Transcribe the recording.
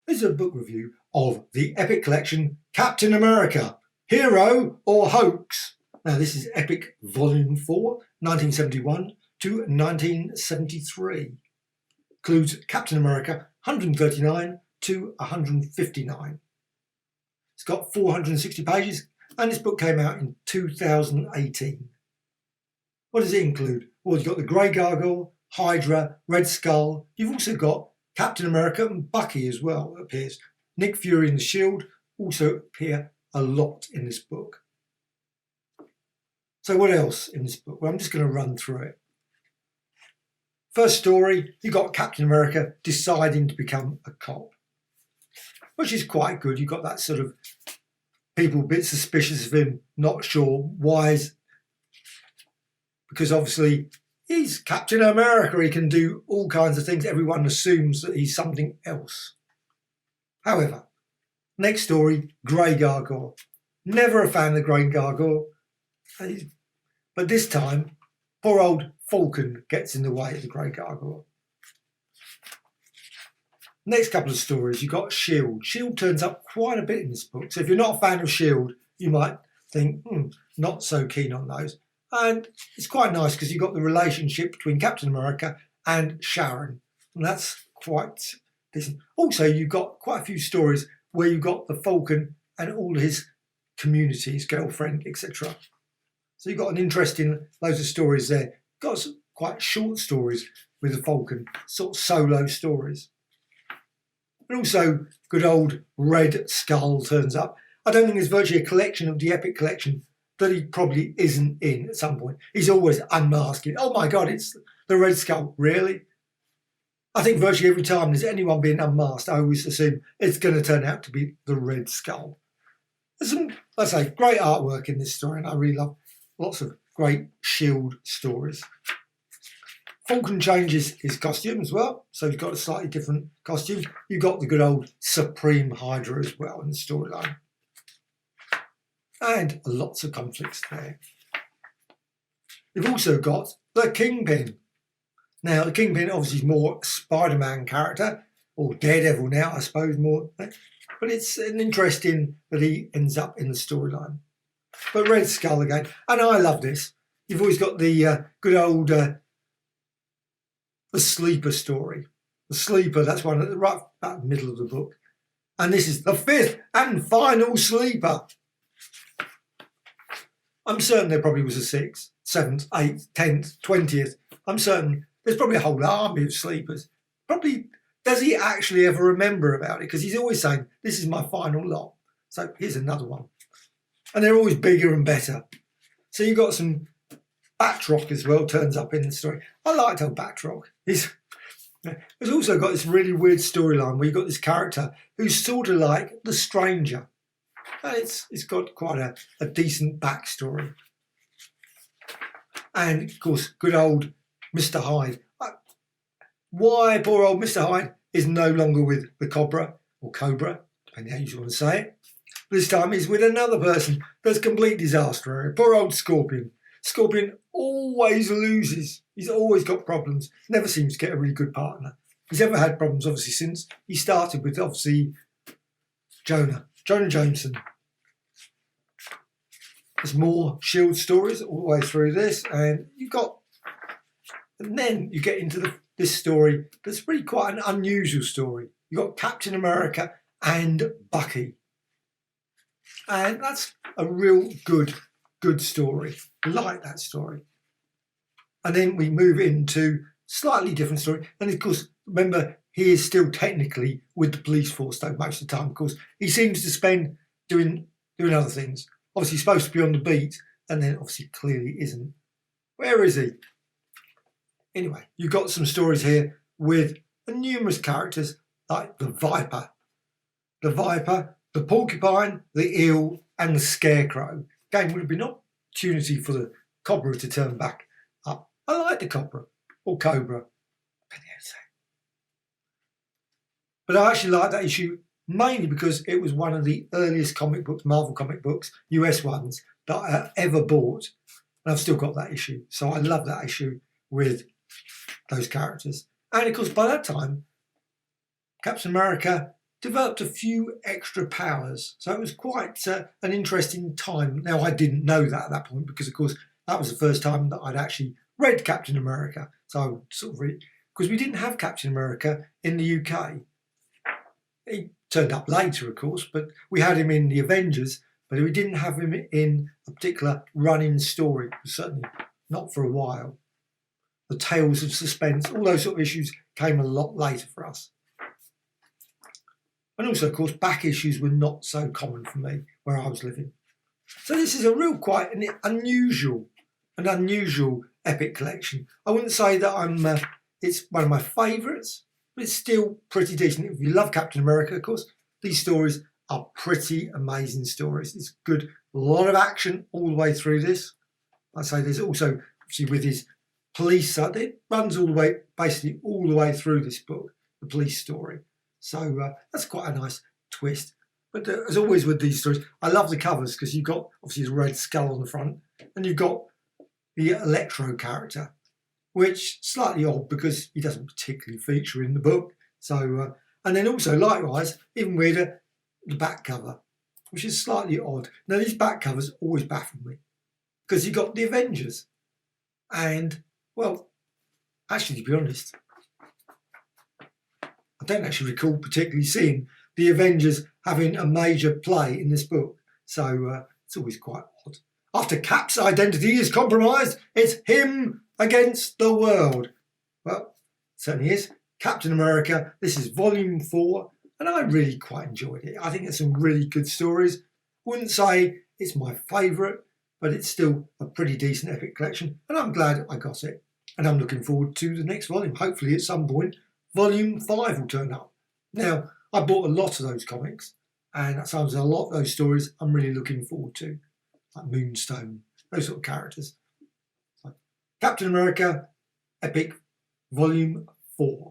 This is a book review of the epic collection Captain America, Hero or Hoax. Now this is Epic Volume 4, 1971 to 1973. Includes Captain America 139 to 159. It's got 460 pages and this book came out in 2018. What does it include? Well, you've got the Grey Gargoyle, Hydra, Red Skull. You've also got Captain America and Bucky as well appears. Nick Fury and the Shield also appear a lot in this book. So what else in this book? Well, I'm just going to run through it. First story, you've got Captain America deciding to become a cop, which is quite good. You've got that sort of people a bit suspicious of him, not sure why. Because obviously he's Captain America, he can do all kinds of things. Everyone assumes that he's something else. However, next story, Grey Gargoyle. Never a fan of the Grey Gargoyle. But this time, poor old Falcon gets in the way of the Grey Gargoyle. Next couple of stories, you've got Shield. Shield turns up quite a bit in this book. So if you're not a fan of Shield, you might think, not so keen on those. And it's quite nice because you've got the relationship between Captain America and Sharon. And that's quite decent. Also, you've got quite a few stories where you've got the Falcon and all his community, his girlfriend, etc. So you've got an interesting loads of stories there. Got some quite short stories with the Falcon, sort of solo stories. And also, good old Red Skull turns up. I don't think there's virtually a collection of the Epic collection that he probably isn't in at some point. He's always unmasking. Oh my God, it's the Red Skull. Really? I think virtually every time there's anyone being unmasked, I always assume it's going to turn out to be the Red Skull. There's some, let's say, great artwork in this story, and I really love lots of great Shield stories. Falcon changes his costume as well, so he's got a slightly different costume. You've got the good old Supreme Hydra as well in the storyline. And lots of conflicts there. You've also got the Kingpin. Now, the Kingpin obviously is more Spider-Man character, or Daredevil now, I suppose, more. But it's an interesting that he ends up in the storyline. But Red Skull again, and I love this. You've always got the good old the Sleeper story. The Sleeper, that's one at the right about the middle of the book. And this is the 5th and final Sleeper. I'm certain there probably was a 6th, 7th, 8th, 10th, 20th. I'm certain there's probably a whole army of sleepers. Probably, does he actually ever remember about it? Because he's always saying, this is my final lot. So here's another one. And they're always bigger and better. So you've got some Batroc as well, turns up in the story. I liked old Batroc. He's also got this really weird storyline where you've got this character who's sort of like the Stranger. And it's got quite a decent backstory. And, of course, good old Mr. Hyde. Why poor old Mr. Hyde is no longer with the Cobra, or Cobra, depending how you want to say it. This time he's with another person that's complete disaster. Poor old Scorpion. Scorpion always loses. He's always got problems. Never seems to get a really good partner. He's ever had problems, obviously, since he started with, obviously, Jonah Jameson. There's more Shield stories all the way through this, and then you get into this story that's really quite an unusual story. You've got Captain America and Bucky. And that's a real good story. I like that story. And then we move into slightly different story. And of course, remember, he is still technically with the police force though most of the time. Of course, he seems to spend doing other things. Obviously, he's supposed to be on the beat, and then obviously clearly isn't. Where is he? Anyway, you've got some stories here with numerous characters like the Viper, the Porcupine, the Eel, and the Scarecrow. Again, would have been an opportunity for the Cobra to turn back up. I like the Cobra, or Cobra. But I actually like that issue mainly because it was one of the earliest comic books, Marvel comic books, US ones, that I ever bought. And I've still got that issue. So I love that issue with those characters. And of course, by that time, Captain America developed a few extra powers. So it was quite an interesting time. Now, I didn't know that at that point because, of course, that was the first time that I'd actually read Captain America. So I would sort of read, because we didn't have Captain America in the UK. He turned up later, of course, but we had him in the Avengers, but we didn't have him in a particular running story, certainly not for a while. The Tales of Suspense, all those sort of issues came a lot later for us. And also, of course, back issues were not so common for me where I was living. So this is a real quite an unusual epic collection. I wouldn't say that it's one of my favourites, but it's still pretty decent. If you love Captain America, of course, these stories are pretty amazing stories. It's good, a lot of action all the way through this. I say there's also, obviously, with his police side, it runs all the way, basically all the way through this book, the police story. So that's quite a nice twist. But as always with these stories, I love the covers because you've got obviously the red skull on the front, and you've got the Electro character, which slightly odd because he doesn't particularly feature in the book. So and then also likewise, even weirder, the back cover, which is slightly odd. Now these back covers always baffle me because you've got the Avengers, and well, actually to be honest, I don't actually recall particularly seeing the Avengers having a major play in this book. So it's always quite odd. After Cap's identity is compromised, it's him against the world. Well, it certainly is. Captain America, this is volume 4, and I really quite enjoyed it. I think it's some really good stories. Wouldn't say it's my favourite, but it's still a pretty decent epic collection, and I'm glad I got it. And I'm looking forward to the next volume. Hopefully at some point, volume 5 will turn up. Now, I bought a lot of those comics, and that sounds a lot of those stories I'm really looking forward to, like Moonstone, those sort of characters. So, Captain America, Epic, Volume 4.